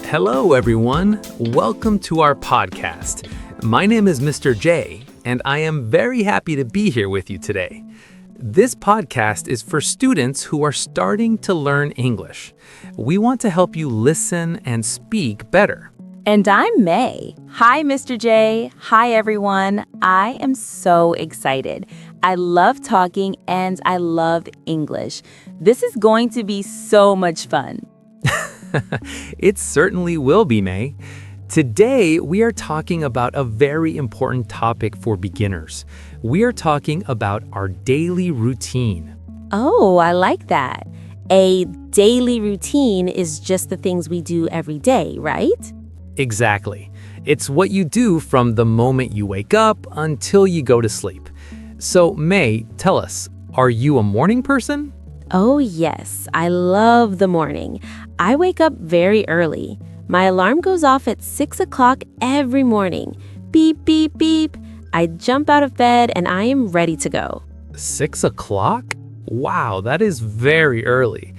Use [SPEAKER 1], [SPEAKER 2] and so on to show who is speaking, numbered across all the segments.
[SPEAKER 1] Hello, everyone. Welcome to our podcast. My name is Mr. J, and I am very happy to be here with you today. This podcast is for students who are starting to learn English. We want to help you listen and speak better.
[SPEAKER 2] And I'm May. Hi, Mr. J. Hi, everyone. I am so excited. I love talking and I love English. This is going to be so much fun.
[SPEAKER 1] It certainly will be, May. Today, we are talking about a very important topic for beginners. We are talking about our daily routine.
[SPEAKER 2] Oh, I like that. A daily routine is just the things we do every day, right?
[SPEAKER 1] Exactly. It's what you do from the moment you wake up until you go to sleep. So, May, tell us, are you a morning person?
[SPEAKER 2] Oh, yes. I love the morning. I wake up very early. My alarm goes off at 6 o'clock every morning. Beep, beep, beep. I jump out of bed and I am ready to go.
[SPEAKER 1] 6 o'clock? Wow, that is very early.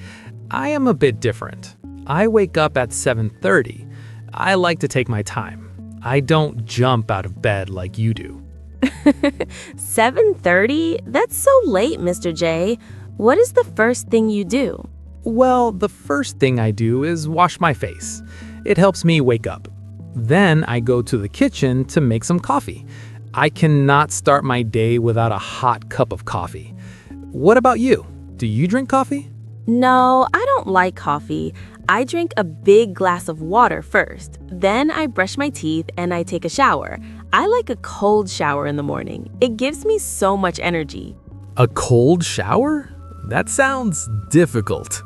[SPEAKER 1] I am a bit different. I wake up at 7:30. I like to take my time. I don't jump out of bed like you do.
[SPEAKER 2] 7:30? That's so late, Mr. J. What is the first thing you do?
[SPEAKER 1] Well, the first thing I do is wash my face. It helps me wake up. Then I go to the kitchen to make some coffee. I cannot start my day without a hot cup of coffee. What about you? Do you drink coffee?
[SPEAKER 2] No, I don't like coffee. I drink a big glass of water first. Then I brush my teeth and I take a shower. I like a cold shower in the morning. It gives me so much energy.
[SPEAKER 1] A cold shower? That sounds difficult.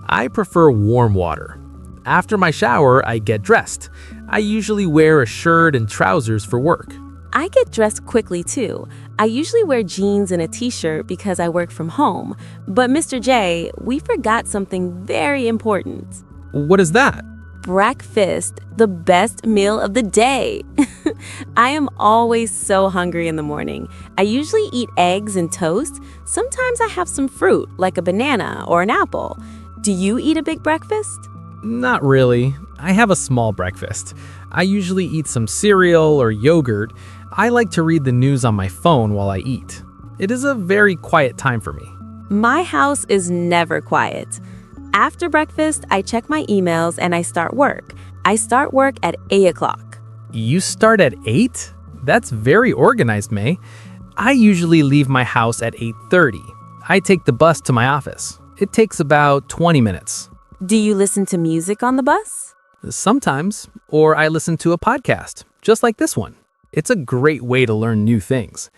[SPEAKER 1] I prefer warm water. After my shower, I get dressed. I usually wear a shirt and trousers for work.
[SPEAKER 2] I get dressed quickly too. I usually wear jeans and a t-shirt because I work from home. But Mr. J, we forgot something very important.
[SPEAKER 1] What is that?
[SPEAKER 2] Breakfast, the best meal of the day. I am always so hungry in the morning. I usually eat eggs and toast. Sometimes I have some fruit, like a banana or an apple. Do you eat a big breakfast?
[SPEAKER 1] Not really. I have a small breakfast. I usually eat some cereal or yogurt. I like to read the news on my phone while I eat. It is a very quiet time for me.
[SPEAKER 2] My house is never quiet. After breakfast, I check my emails and I start work. I start work at 8 o'clock.
[SPEAKER 1] You start at 8? That's very organized, May. I usually leave my house at 8:30. I take the bus to my office. It takes about 20 minutes.
[SPEAKER 2] Do you listen to music on the bus?
[SPEAKER 1] Sometimes, or I listen to a podcast, just like this one. It's a great way to learn new things.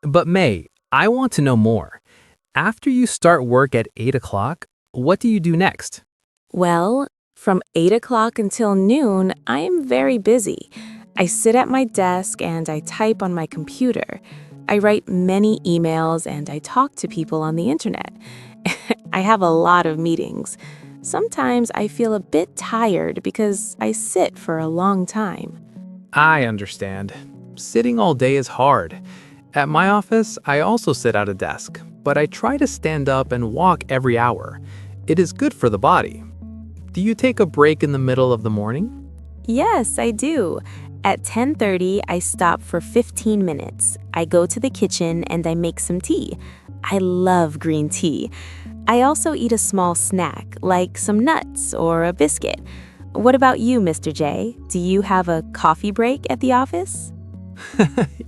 [SPEAKER 1] But May, I want to know more. After you start work at 8 o'clock, what do you do next?
[SPEAKER 2] Well, from 8 o'clock until noon, I am very busy. I sit at my desk and I type on my computer. I write many emails and I talk to people on the internet. I have a lot of meetings. Sometimes I feel a bit tired because I sit for a long time.
[SPEAKER 1] I understand. Sitting all day is hard. At my office, I also sit at a desk, but I try to stand up and walk every hour. It is good for the body. Do you take a break in the middle of the morning?
[SPEAKER 2] Yes, I do. At 10:30, I stop for 15 minutes. I go to the kitchen and I make some tea. I love green tea. I also eat a small snack, like some nuts or a biscuit. What about you, Mr. J? Do you have a coffee break at the office?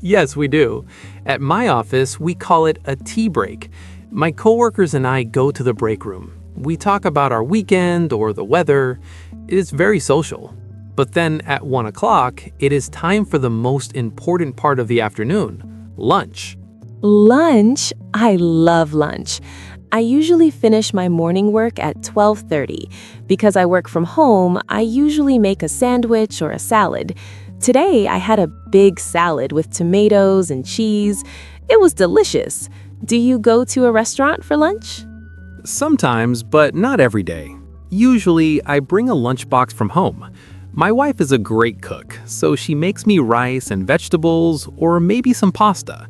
[SPEAKER 1] Yes, we do. At my office, we call it a tea break. My coworkers and I go to the break room. We talk about our weekend or the weather. It is very social. But then at 1 o'clock, it is time for the most important part of the afternoon, lunch.
[SPEAKER 2] Lunch? I love lunch. I usually finish my morning work at 12:30. Because I work from home, I usually make a sandwich or a salad. Today, I had a big salad with tomatoes and cheese. It was delicious. Do you go to a restaurant for lunch?
[SPEAKER 1] Sometimes, but not every day. Usually, I bring a lunchbox from home. My wife is a great cook, so she makes me rice and vegetables or maybe some pasta.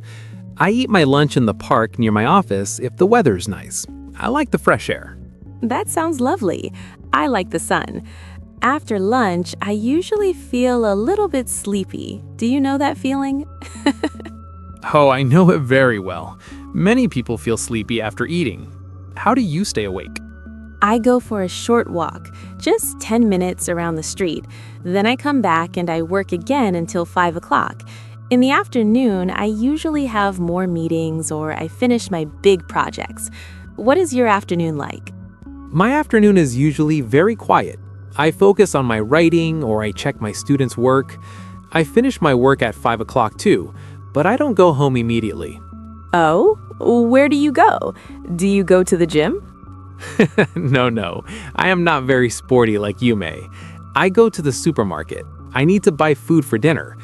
[SPEAKER 1] I eat my lunch in the park near my office if the weather's nice. I like the fresh air.
[SPEAKER 2] That sounds lovely. I like the sun. After lunch, I usually feel a little bit sleepy. Do you know that feeling?
[SPEAKER 1] Oh, I know it very well. Many people feel sleepy after eating. How do you stay awake?
[SPEAKER 2] I go for a short walk, just 10 minutes around the street. Then I come back and I work again until 5 o'clock. In the afternoon, I usually have more meetings or I finish my big projects. What is your afternoon like?
[SPEAKER 1] My afternoon is usually very quiet. I focus on my writing or I check my students' work. I finish my work at 5 o'clock too, but I don't go home immediately.
[SPEAKER 2] Oh, where do you go? Do you go to the gym?
[SPEAKER 1] No. I am not very sporty like you, May. I go to the supermarket. I need to buy food for dinner.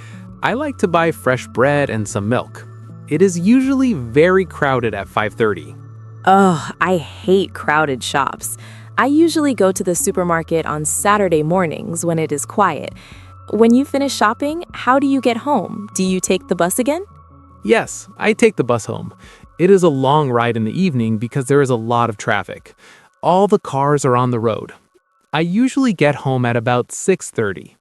[SPEAKER 1] I like to buy fresh bread and some milk. It is usually very crowded at 5:30.
[SPEAKER 2] Oh, I hate crowded shops. I usually go to the supermarket on Saturday mornings when it is quiet. When you finish shopping, how do you get home? Do you take the bus again?
[SPEAKER 1] Yes, I take the bus home. It is a long ride in the evening because there is a lot of traffic. All the cars are on the road. I usually get home at about 6:30.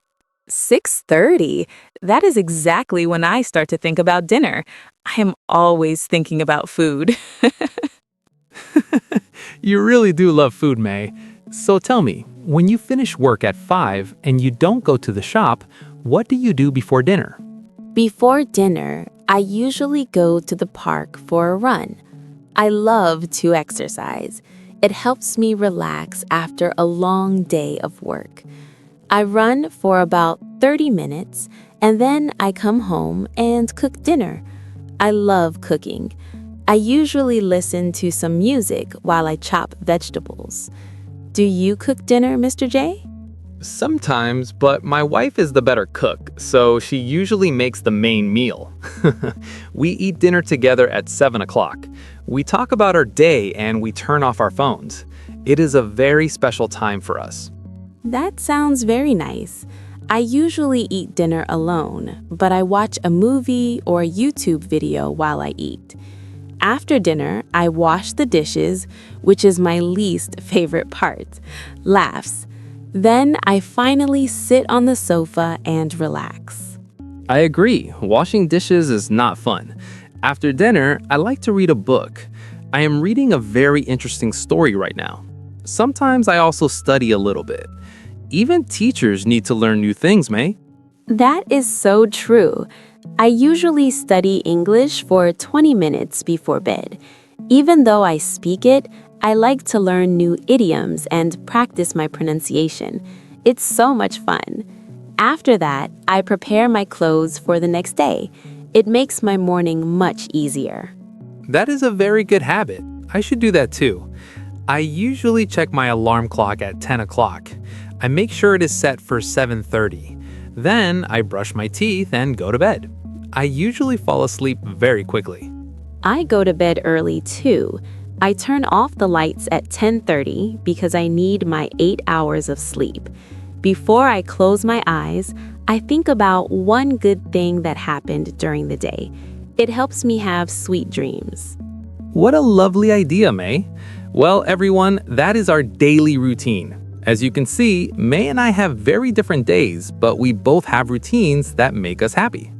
[SPEAKER 2] 6:30? That is exactly when I start to think about dinner. I am always thinking about food.
[SPEAKER 1] You really do love food, May. So tell me, when you finish work at 5 and you don't go to the shop, what do you do before dinner?
[SPEAKER 2] Before dinner, I usually go to the park for a run. I love to exercise. It helps me relax after a long day of work. I run for about 30 minutes and then I come home and cook dinner. I love cooking. I usually listen to some music while I chop vegetables. Do you cook dinner, Mr. J?
[SPEAKER 1] Sometimes, but my wife is the better cook, so she usually makes the main meal. We eat dinner together at 7 o'clock. We talk about our day and we turn off our phones. It is a very special time for us.
[SPEAKER 2] That sounds very nice. I usually eat dinner alone, but I watch a movie or a YouTube video while I eat. After dinner, I wash the dishes, which is my least favorite part. Laughs. Then I finally sit on the sofa and relax.
[SPEAKER 1] I agree. Washing dishes is not fun. After dinner, I like to read a book. I am reading a very interesting story right now. Sometimes I also study a little bit. Even teachers need to learn new things, May.
[SPEAKER 2] That is so true. I usually study English for 20 minutes before bed. Even though I speak it, I like to learn new idioms and practice my pronunciation. It's so much fun. After that, I prepare my clothes for the next day. It makes my morning much easier.
[SPEAKER 1] That is a very good habit. I should do that too. I usually check my alarm clock at 10 o'clock. I make sure it is set for 7:30. Then I brush my teeth and go to bed. I usually fall asleep very quickly.
[SPEAKER 2] I go to bed early too. I turn off the lights at 10:30 because I need my 8 hours of sleep. Before I close my eyes, I think about one good thing that happened during the day. It helps me have sweet dreams.
[SPEAKER 1] What a lovely idea, May. Well, everyone, that is our daily routine. As you can see, May and I have very different days, but we both have routines that make us happy.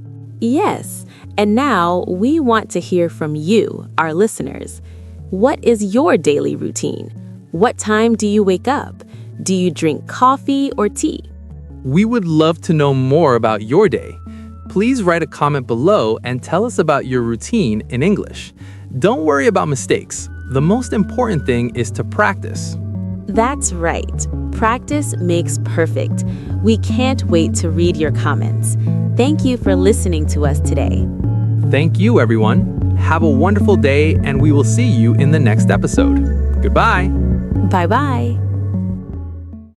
[SPEAKER 2] Yes, and now we want to hear from you, our listeners. What is your daily routine? What time do you wake up? Do you drink coffee or tea?
[SPEAKER 1] We would love to know more about your day. Please write a comment below and tell us about your routine in English. Don't worry about mistakes. The most important thing is to practice.
[SPEAKER 2] That's right. Practice makes perfect. We can't wait to read your comments. Thank you for listening to us today.
[SPEAKER 1] Thank you, everyone. Have a wonderful day, and we will see you in the next episode. Goodbye.
[SPEAKER 2] Bye-bye.